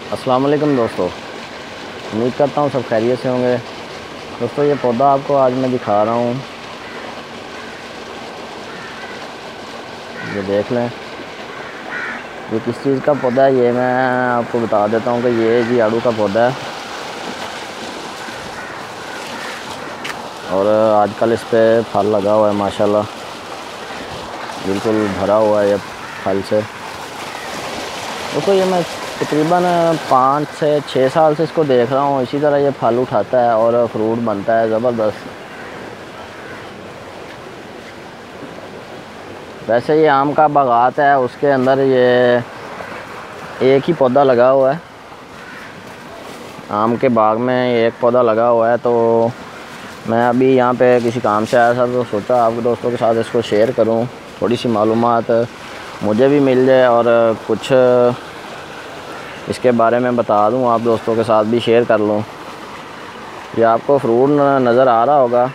अस्सलाम वालेकुम दोस्तों, उम्मीद करता हूँ सब खैरियत से होंगे। दोस्तों ये पौधा आपको आज मैं दिखा रहा हूँ, ये देख लें। ये किस चीज़ का पौधा है ये मैं आपको बता देता हूँ कि ये जी आड़ू का पौधा है और आजकल इस पर फल लगा हुआ है माशाल्लाह, बिल्कुल भरा हुआ है ये फल से। दोस्तों ये मैं तकरीबन 5 से 6 साल से इसको देख रहा हूँ, इसी तरह ये फल उठाता है और फ्रूट बनता है ज़बरदस्त। वैसे ये आम का बागात है, उसके अंदर ये एक ही पौधा लगा हुआ है। आम के बाग में एक पौधा लगा हुआ है। तो मैं अभी यहाँ पे किसी काम से आया था तो सोचा आपके दोस्तों के साथ इसको शेयर करूँ, थोड़ी सी मालूमात मुझे भी मिल जाए और कुछ इसके बारे में बता दूँ, आप दोस्तों के साथ भी शेयर कर लूँ। ये आपको फ्रूट नज़र आ रहा होगा।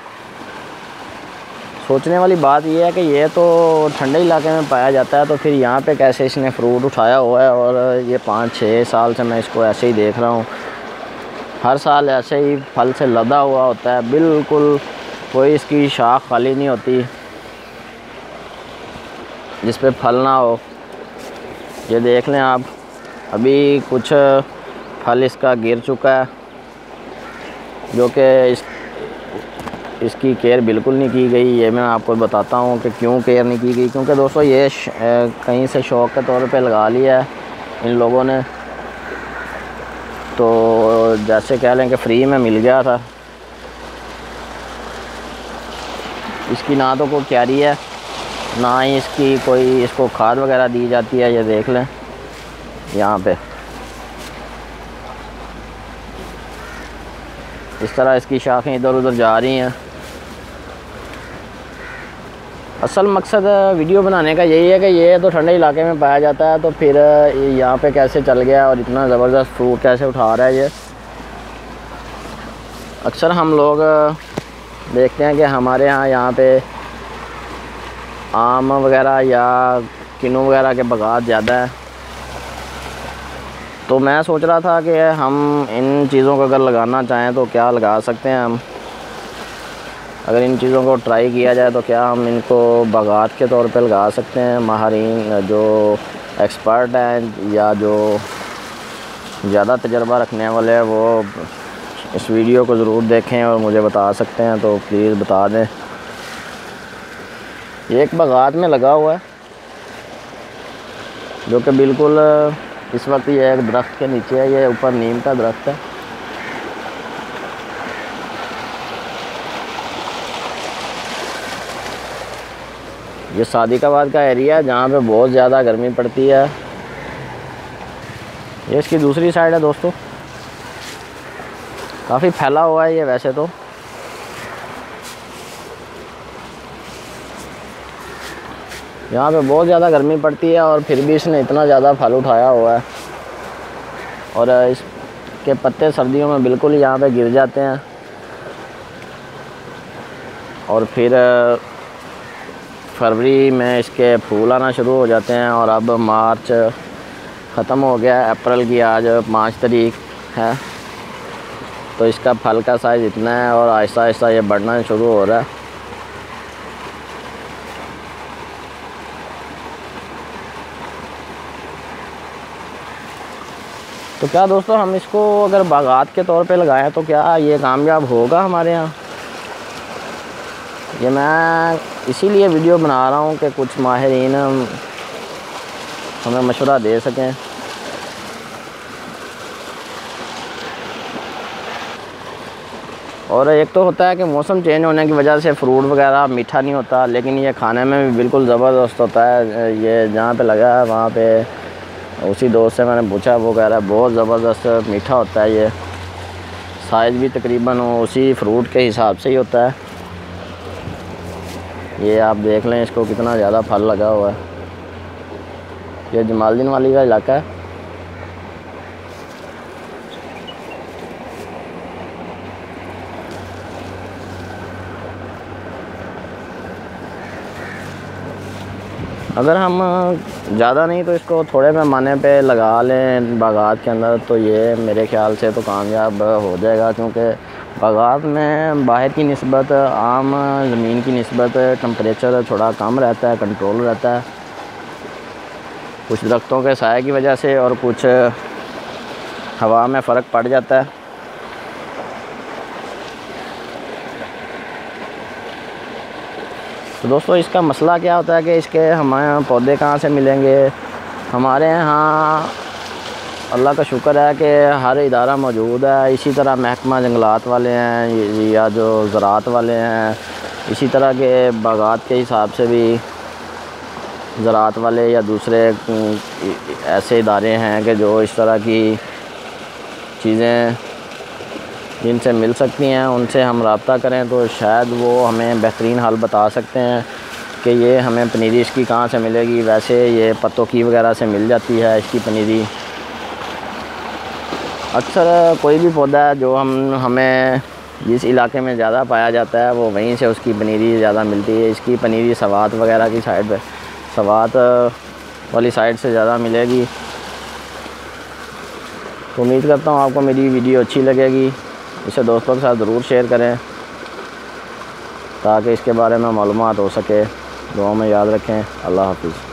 सोचने वाली बात यह है कि ये तो ठंडे इलाके में पाया जाता है, तो फिर यहाँ पे कैसे इसने फ्रूट उठाया हुआ है। और ये 5-6 साल से मैं इसको ऐसे ही देख रहा हूँ, हर साल ऐसे ही फल से लदा हुआ होता है, बिल्कुल कोई इसकी शाख खाली नहीं होती जिस पे फल ना हो। ये देख लें आप, अभी कुछ फल इसका गिर चुका है, जो कि इसकी केयर बिल्कुल नहीं की गई। ये मैं आपको बताता हूँ कि क्यों केयर नहीं की गई। क्योंकि दोस्तों ये कहीं से शौक़ के तौर पे लगा लिया है इन लोगों ने, तो जैसे कह लें कि फ्री में मिल गया था। इसकी ना तो कोई क्यारी है, ना ही इसकी कोई इसको खाद वगैरह दी जाती है। ये देख लें यहाँ पे इस तरह इसकी शाखें इधर उधर जा रही हैं। असल मकसद वीडियो बनाने का यही है कि ये तो ठंडे इलाके में पाया जाता है, तो फिर यहाँ पे कैसे चल गया और इतना ज़बरदस्त फ्रूट कैसे उठा रहा है ये। अक्सर हम लोग देखते हैं कि हमारे यहाँ पे आम वगैरह या किन्नू वगैरह के बागात ज़्यादा है, तो मैं सोच रहा था कि हम इन चीज़ों को अगर लगाना चाहें तो क्या लगा सकते हैं हम। अगर इन चीज़ों को ट्राई किया जाए तो क्या हम इनको बागात के तौर पे लगा सकते हैं। माहिरीन जो एक्सपर्ट हैं या जो ज़्यादा तजर्बा रखने वाले हैं वो इस वीडियो को ज़रूर देखें और मुझे बता सकते हैं तो प्लीज़ बता दें। ये एक बागात में लगा हुआ है जो कि बिल्कुल इस वक्त ये एक दरख्त के नीचे है। ये ऊपर नीम का दरख्त है। ये सादिकाबाद का एरिया है जहाँ पे बहुत ज़्यादा गर्मी पड़ती है। ये इसकी दूसरी साइड है दोस्तों, काफ़ी फैला हुआ है ये वैसे तो। यहाँ पे बहुत ज़्यादा गर्मी पड़ती है और फिर भी इसने इतना ज़्यादा फल उठाया हुआ है। और इसके पत्ते सर्दियों में बिल्कुल यहाँ पे गिर जाते हैं और फिर फरवरी में इसके फूल आना शुरू हो जाते हैं। और अब मार्च ख़त्म हो गया, अप्रैल की आज 5 तारीख है, तो इसका फल का साइज़ इतना है और आहिस्ता आहिस्ता ये बढ़ना शुरू हो रहा है। तो क्या दोस्तों हम इसको अगर बागात के तौर पे लगाएं तो क्या ये कामयाब होगा हमारे यहाँ। ये मैं इसीलिए वीडियो बना रहा हूँ कि कुछ माहिरीन हमें मशवरा दे सकें। और एक तो होता है कि मौसम चेंज होने की वजह से फ्रूट वगैरह मीठा नहीं होता, लेकिन ये खाने में भी बिल्कुल ज़बरदस्त होता है। ये जहाँ पे लगा है वहाँ पे उसी दोस्त से मैंने पूछा, वो कह रहा है बहुत ज़बरदस्त मीठा होता है। ये साइज़ भी तकरीबन उसी फ्रूट के हिसाब से ही होता है। ये आप देख लें इसको कितना ज़्यादा फल लगा हुआ है। ये जमालदीन वाली का इलाका है। अगर हम ज़्यादा नहीं तो इसको थोड़े पैमाने पे लगा लें बागात के अंदर, तो ये मेरे ख़्याल से तो कामयाब हो जाएगा, क्योंकि बागात में बाहर की निस्बत आम ज़मीन की निस्बत टेम्परेचर थोड़ा कम रहता है, कंट्रोल रहता है, कुछ दरख्तों के साए की वजह से और कुछ हवा में फ़र्क पड़ जाता है। तो दोस्तों इसका मसला क्या होता है कि इसके हमें पौधे कहाँ से मिलेंगे। हमारे यहाँ अल्लाह का शुक्र है कि हर इदारा मौजूद है। इसी तरह महकमा जंगलात वाले हैं या जो ज़राअत वाले हैं, इसी तरह के बागात के हिसाब से भी ज़राअत वाले या दूसरे ऐसे इदारे हैं कि जो इस तरह की चीज़ें जिनसे मिल सकती हैं, उनसे हम रब्ता करें तो शायद वो हमें बेहतरीन हल बता सकते हैं कि ये हमें पनीरी इसकी कहाँ से मिलेगी। वैसे ये पत्तों की वगैरह से मिल जाती है इसकी पनीरी। अक्सर कोई भी पौधा है जो हमें जिस इलाके में ज़्यादा पाया जाता है वो वहीं से उसकी पनीरी ज़्यादा मिलती है। इसकी पनीरी सवात वगैरह की साइड पे, सवात वाली साइड से ज़्यादा मिलेगी। तो उम्मीद करता हूँ आपको मेरी वीडियो अच्छी लगेगी। इसे दोस्तों के साथ ज़रूर शेयर करें ताकि इसके बारे में मालूमात हो सके। दुआ में याद रखें। अल्लाह हाफ़िज़।